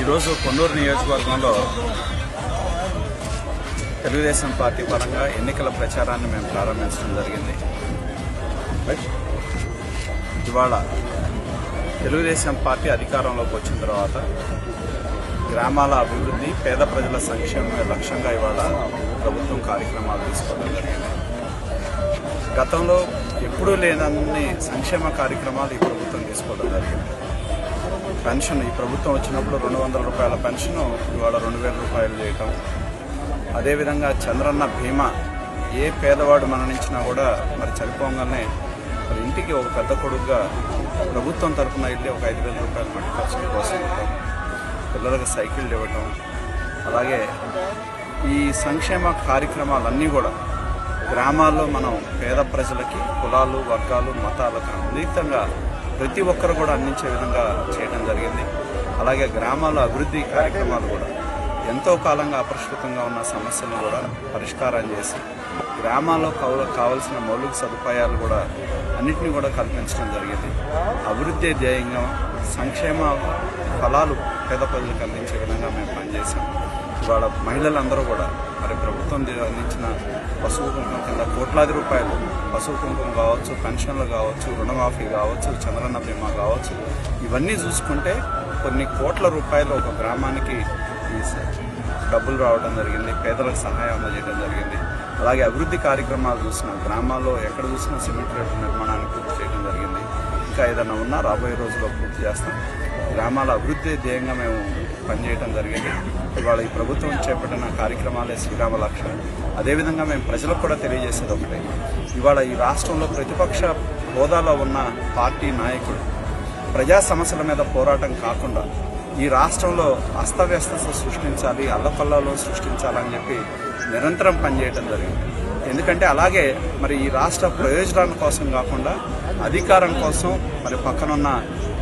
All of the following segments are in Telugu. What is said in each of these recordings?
ఈరోజు కొన్నూరు నియోజకవర్గంలో తెలుగుదేశం పార్టీ పరంగా ఎన్నికల ప్రచారాన్ని మేము ప్రారంభించడం జరిగింది. ఇవాళ తెలుగుదేశం పార్టీ అధికారంలోకి వచ్చిన తర్వాత గ్రామాల అభివృద్ధి, పేద ప్రజల సంక్షేమమే లక్ష్యంగా ఇవాళ ప్రభుత్వం కార్యక్రమాలు తీసుకోవడం జరిగింది. గతంలో ఎప్పుడూ లేనన్ని సంక్షేమ కార్యక్రమాలు ఈ ప్రభుత్వం తీసుకోవడం జరిగింది. పెన్షన్ ఈ ప్రభుత్వం వచ్చినప్పుడు 200 రూపాయల పెన్షన్ ఇవాళ 2000 రూపాయలు చేయటం, అదేవిధంగా చంద్రన్న బీమా ఏ పేదవాడు మరణించినా కూడా మరి చనిపోగానే మరి ఇంటికి ఒక పెద్ద కొడుకుగా ప్రభుత్వం తరఫున వెళ్ళి ఒక 5000 రూపాయలు మట్టి ఖర్చుల కోసం ఇవ్వటం, పిల్లలకు సైకిళ్ళు ఇవ్వటం, అలాగే ఈ సంక్షేమ కార్యక్రమాలన్నీ కూడా గ్రామాల్లో మనం పేద ప్రజలకి కులాలు, వర్గాలు, మతాలకు అతీతంగా ప్రతి ఒక్కరు కూడా అందించే విధంగా చేయడం జరిగింది. అలాగే గ్రామాల అభివృద్ధి కార్యక్రమాలు కూడా ఎంతో కాలంగా అపరిష్కృతంగా ఉన్న సమస్యలను కూడా పరిష్కారం చేసి గ్రామాల్లో కావాల్సిన మౌలిక సదుపాయాలు కూడా అన్నింటినీ కూడా కల్పించడం జరిగింది. అభివృద్ధి ధ్యేయంగా సంక్షేమ ఫలాలు పేద ప్రజలకు అందించే విధంగా మేము పనిచేసాం. ఇవాళ మహిళలందరూ కూడా మరి ప్రభుత్వం అందించిన పశువు కుంకుమ కింద కోట్లాది రూపాయలు పశువు కుంకుమ కావచ్చు, పెన్షన్లు కావచ్చు, రుణమాఫీ కావచ్చు, చంద్రన్న బీమా కావచ్చు, ఇవన్నీ చూసుకుంటే కొన్ని కోట్ల రూపాయలు ఒక గ్రామానికి డబ్బులు రావడం జరిగింది. పేదలకు సహాయం అందజేయడం జరిగింది. అలాగే అభివృద్ధి కార్యక్రమాలు చూసినా గ్రామాల్లో ఎక్కడ చూసినా సిమెంట్ రోడ్డు నిర్మాణాన్ని పూర్తి చేయడం జరిగింది. ఇంకా ఏదైనా ఉన్నా రాబోయే రోజుల్లో పూర్తి చేస్తాం. గ్రామాల అభివృద్ధి ధ్యేయంగా మేము పనిచేయడం జరిగింది. ఇవాళ ఈ ప్రభుత్వం చేపట్టిన కార్యక్రమాలే శ్రీరామ లక్ష్యం. అదేవిధంగా మేము ప్రజలకు కూడా తెలియజేసేది ఒకటే, ఇవాళ ఈ రాష్ట్రంలో ప్రతిపక్ష హోదాలో ఉన్న పార్టీ నాయకుడు ప్రజా సమస్యల మీద పోరాటం కాకుండా ఈ రాష్ట్రంలో అస్తవ్యస్తత సృష్టించాలి, అల్లకల్లాలు సృష్టించాలని చెప్పి నిరంతరం పనిచేయడం జరిగింది. ఎందుకంటే అలాగే మరి ఈ రాష్ట్ర ప్రయోజనాల కోసం కాకుండా అధికారం కోసం మరి పక్కనున్న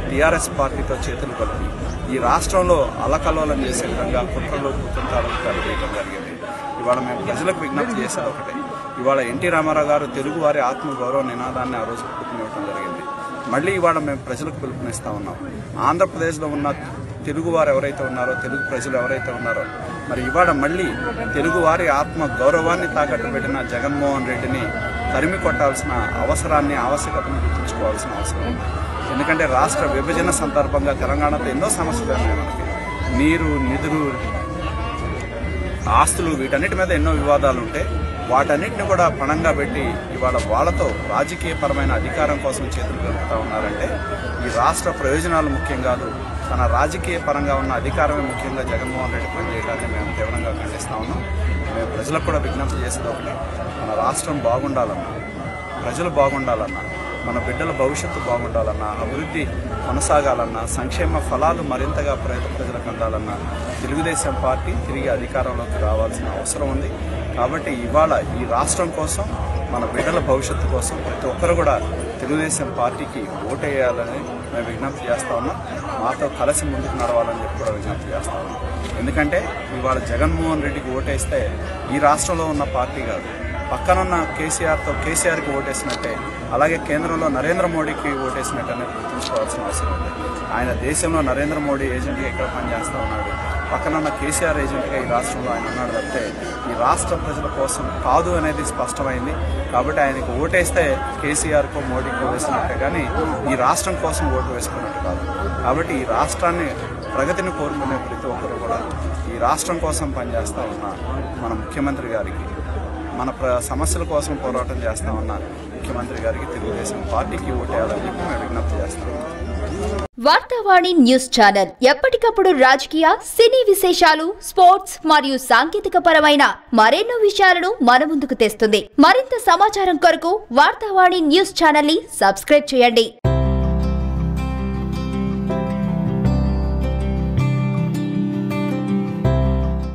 టీఆర్ఎస్ పార్టీతో చేతులు కలిపి ఈ రాష్ట్రంలో అల్లకల్లోలం చేసే విధంగా కుట్రలు కుతంత్రాలను కలిపేయడం జరిగింది. ఇవాళ మేము ప్రజలకు విజ్ఞప్తి చేసేది ఒకటే, ఇవాళ ఎన్టీ రామారావు గారు తెలుగువారి ఆత్మగౌరవ నినాదాన్ని ఆ రోజు పిలుపునివ్వడం జరిగింది. మళ్ళీ ఇవాళ మేము ప్రజలకు పిలుపునిస్తా ఉన్నాం. ఆంధ్రప్రదేశ్లో ఉన్న తెలుగువారు ఎవరైతే ఉన్నారో, తెలుగు ప్రజలు ఎవరైతే ఉన్నారో, మరి ఇవాళ మళ్ళీ తెలుగువారి ఆత్మ గౌరవాన్ని తాకట్టు పెట్టిన జగన్మోహన్ రెడ్డిని తరిమి కొట్టాల్సిన అవసరాన్ని, ఆవశ్యకతను గుర్తుంచుకోవాల్సిన అవసరం ఉంది. ఎందుకంటే రాష్ట్ర విభజన సందర్భంగా తెలంగాణతో ఎన్నో సమస్యలు ఉన్నాయి. మనకి నీరు, నిధులు, ఆస్తులు, వీటన్నిటి మీద ఎన్నో వివాదాలు ఉంటే వాటన్నిటిని కూడా పణంగా పెట్టి ఇవాళ వాళ్ళతో రాజకీయపరమైన అధికారం కోసం చేతులు కలుపుతా ఉన్నారంటే ఈ రాష్ట్ర ప్రయోజనాలు ముఖ్యం కాదు, తన రాజకీయ పరంగా ఉన్న అధికారమే ముఖ్యంగా జగన్మోహన్ రెడ్డి పనిచేయడాన్ని మేము తీవ్రంగా ఖండిస్తా ఉన్నాం. మేము ప్రజలకు కూడా విజ్ఞప్తి చేసేది ఒకటి, మన రాష్ట్రం బాగుండాలన్నా, ప్రజలు బాగుండాలన్నా, మన బిడ్డల భవిష్యత్తు బాగుండాలన్నా, అభివృద్ధి కొనసాగాలన్నా, సంక్షేమ ఫలాలు మరింతగా ప్రజలకు అందాలన్నా తెలుగుదేశం పార్టీ తిరిగి అధికారంలోకి రావాల్సిన అవసరం ఉంది. కాబట్టి ఇవాళ ఈ రాష్ట్రం కోసం, మన బిడ్డల భవిష్యత్తు కోసం ప్రతి ఒక్కరు కూడా తెలుగుదేశం పార్టీకి ఓటేయాలని మేము విజ్ఞప్తి చేస్తా ఉన్నాం. మాతో కలిసి ముందుకు నడవాలని చెప్పి కూడా విజ్ఞప్తి చేస్తా ఉన్నాం. ఎందుకంటే ఇవాళ జగన్మోహన్ రెడ్డికి ఓటేస్తే ఈ రాష్ట్రంలో ఉన్న పార్టీ కాదు, పక్కనున్న కేసీఆర్కి ఓటేసినట్టే, అలాగే కేంద్రంలో నరేంద్ర మోడీకి ఓటేసినట్టు అనేది గుర్తుంచుకోవాల్సిన అవసరం ఉంది. ఆయన దేశంలో నరేంద్ర మోడీ ఏజెంట్గా ఎక్కడ పనిచేస్తూ ఉన్నాడు, పక్కనున్న కేసీఆర్ ఏజెంట్గా ఈ రాష్ట్రంలో ఆయన ఉన్నాడు తప్పితే ఈ రాష్ట్ర ప్రజల కోసం కాదు అనేది స్పష్టమైంది. కాబట్టి ఆయనకు ఓటేస్తే కేసీఆర్కో మోడీకో వేసినట్టే కానీ ఈ రాష్ట్రం కోసం ఓటు వేసుకున్నట్టు కాదు. కాబట్టి ఈ రాష్ట్రాన్ని ప్రగతిని కోరుకునే ప్రతి ఒక్కరు కూడా ఈ రాష్ట్రం కోసం పనిచేస్తూ ఉన్న మన ముఖ్యమంత్రి గారికి, మన సమస్యల కోసం పోరాటం చేస్తా ఉన్న ముఖ్యమంత్రి గారికి తెలుగుదేశం పార్టీకి ఓటేయాలని చెప్పి మేము విజ్ఞప్తి చేస్తాం. వార్తావాణి న్యూస్ ఛానల్ ఎప్పటికప్పుడు రాజకీయ, సినీ విశేషాలు, స్పోర్ట్స్ మరియు సాంకేతిక పరమైన మరెన్నో విషయాలను మన ముందుకు తెస్తుంది. మరింత సమాచారం కొరకు వార్తావాణి న్యూస్ ఛానల్ ని సబ్స్క్రైబ్ చేయండి.